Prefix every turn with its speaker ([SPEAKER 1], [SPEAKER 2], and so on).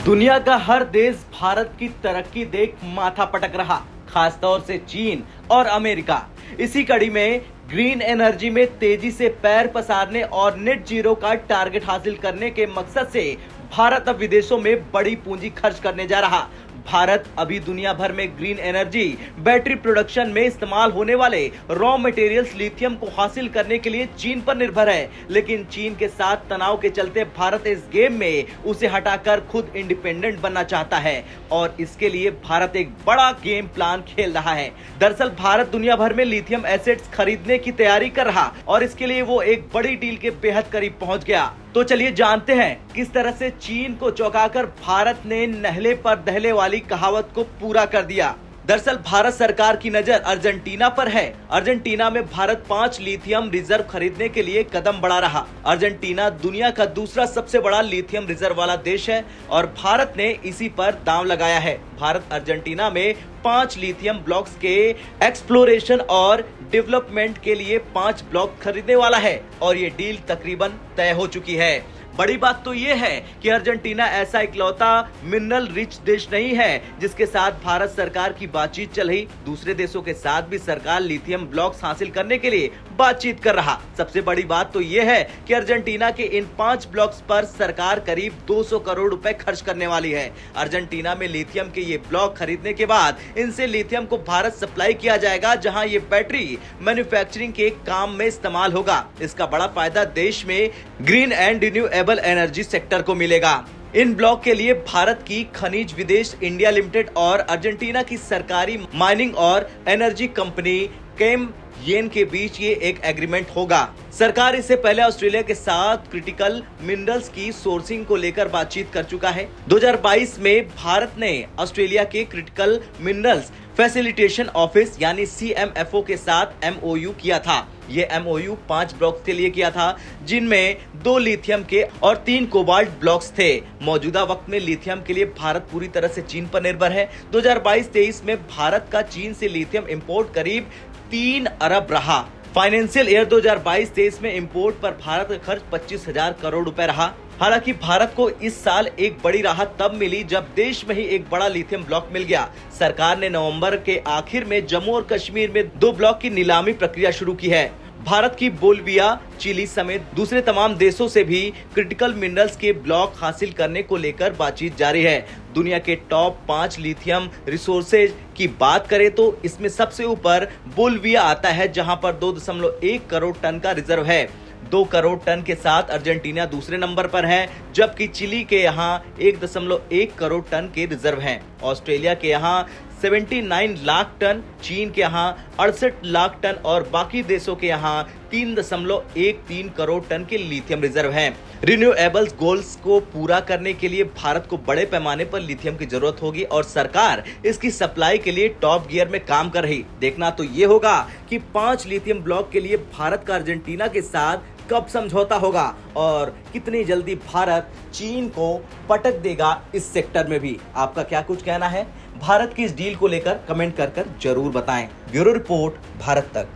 [SPEAKER 1] दुनिया का हर देश भारत की तरक्की देख माथा पटक रहा, खासतौर से चीन और अमेरिका। इसी कड़ी में ग्रीन एनर्जी में तेजी से पैर पसारने और नेट जीरो का टारगेट हासिल करने के मकसद से भारत अब विदेशों में बड़ी पूंजी खर्च करने जा रहा। भारत अभी दुनिया भर में ग्रीन एनर्जी बैटरी प्रोडक्शन में इस्तेमाल होने वाले रॉ मटेरियल्स लिथियम को हासिल करने के लिए चीन पर निर्भर है, लेकिन चीन के साथ तनाव के चलते भारत इस गेम में उसे हटाकर खुद इंडिपेंडेंट बनना चाहता है और इसके लिए भारत एक बड़ा गेम प्लान खेल रहा है। दरअसल भारत दुनिया भर में लिथियम एसेट्स खरीदने की तैयारी कर रहा और इसके लिए वो एक बड़ी डील के बेहद करीब पहुंच गया। तो चलिए जानते हैं किस तरह से चीन को चौंकाकर भारत ने नहले पर दहले वाली कहावत को पूरा कर दिया। दरअसल भारत सरकार की नजर अर्जेंटीना पर है। अर्जेंटीना में भारत 5 लिथियम रिजर्व खरीदने के लिए कदम बढ़ा रहा। अर्जेंटीना दुनिया का दूसरा सबसे बड़ा लिथियम रिजर्व वाला देश है और भारत ने इसी पर दांव लगाया है। भारत अर्जेंटीना में 5 लिथियम ब्लॉक्स के एक्सप्लोरेशन और डेवलपमेंट के लिए 5 ब्लॉक खरीदने वाला है और ये डील तकरीबन तय हो चुकी है। बड़ी बात तो ये है कि अर्जेंटीना ऐसा इकलौता मिनरल रिच देश नहीं है जिसके साथ भारत सरकार की बातचीत चल रही। दूसरे देशों के साथ भी सरकार लिथियम ब्लॉक्स हासिल करने के लिए बातचीत कर रहा। सबसे बड़ी बात तो ये है कि अर्जेंटीना के इन 5 ब्लॉक्स पर सरकार करीब 200 करोड़ रुपए खर्च करने वाली है। अर्जेंटीना में लिथियम के ये ब्लॉक खरीदने के बाद इनसे लिथियम को भारत सप्लाई किया जाएगा, जहां ये बैटरी मैन्युफैक्चरिंग के काम में इस्तेमाल होगा। इसका बड़ा फायदा देश में green and renewable energy sector को मिलेगा। इन ब्लॉक के लिए भारत की खनिज विदेश इंडिया लिमिटेड और अर्जेंटीना की सरकारी माइनिंग और एनर्जी कंपनी केम येन के बीच ये एक एग्रीमेंट होगा। सरकार इससे पहले ऑस्ट्रेलिया के साथ क्रिटिकल मिनरल्स की सोर्सिंग को लेकर बातचीत कर चुका है। 2022 में भारत ने ऑस्ट्रेलिया के क्रिटिकल मिनरल्स फैसिलिटेशन ऑफिस यानी CMFO के साथ MOU किया था। ये MOU 5 ब्लॉक्स के लिए किया था, जिनमें 2 लिथियम के और 3 कोबाल्ट ब्लॉक्स थे। मौजूदा वक्त में लिथियम के लिए भारत पूरी तरह से चीन पर निर्भर है। 2022-23 में भारत का चीन से लिथियम इंपोर्ट करीब 3 अरब रहा। फाइनेंशियल ईयर 2022-23 में इंपोर्ट पर भारत का खर्च 25,000 करोड़ रुपए रहा। हालांकि भारत को इस साल एक बड़ी राहत तब मिली जब देश में ही एक बड़ा लिथियम ब्लॉक मिल गया। सरकार ने नवंबर के आखिर में जम्मू और कश्मीर में 2 ब्लॉक की नीलामी प्रक्रिया शुरू की है। भारत की बोलिविया, चिली समेत दूसरे तमाम देशों से भी क्रिटिकल मिनरल्स के ब्लॉक हासिल करने को लेकर बातचीत जारी है। दुनिया के टॉप 5 लिथियम रिसोर्सेज की बात करें तो इसमें सबसे ऊपर बोलिविया आता है, जहां पर 2.1 करोड़ टन का रिजर्व है। 2 करोड़ टन के साथ अर्जेंटीना दूसरे नंबर पर है, जबकि चिली के यहाँ 1.1 करोड़ टन के रिजर्व हैं। ऑस्ट्रेलिया के यहाँ 79 लाख टन, चीन के यहाँ 68 लाख टन और बाकी देशों के यहाँ 3.13 करोड़ टन के लिथियम रिजर्व हैं। रिन्यूएबल्स गोल्स को पूरा करने के लिए भारत को बड़े पैमाने पर लिथियम की जरूरत होगी और सरकार इसकी सप्लाई के लिए टॉप गियर में काम कर रही। देखना तो ये होगा कि 5 लिथियम ब्लॉक के लिए भारत का अर्जेंटीना के साथ कब समझौता होगा और कितनी जल्दी भारत चीन को पटक देगा इस सेक्टर में भी। आपका क्या कुछ कहना है भारत की इस डील को लेकर? कमेंट कर जरूर बताएं। ब्यूरो रिपोर्ट, भारत तक।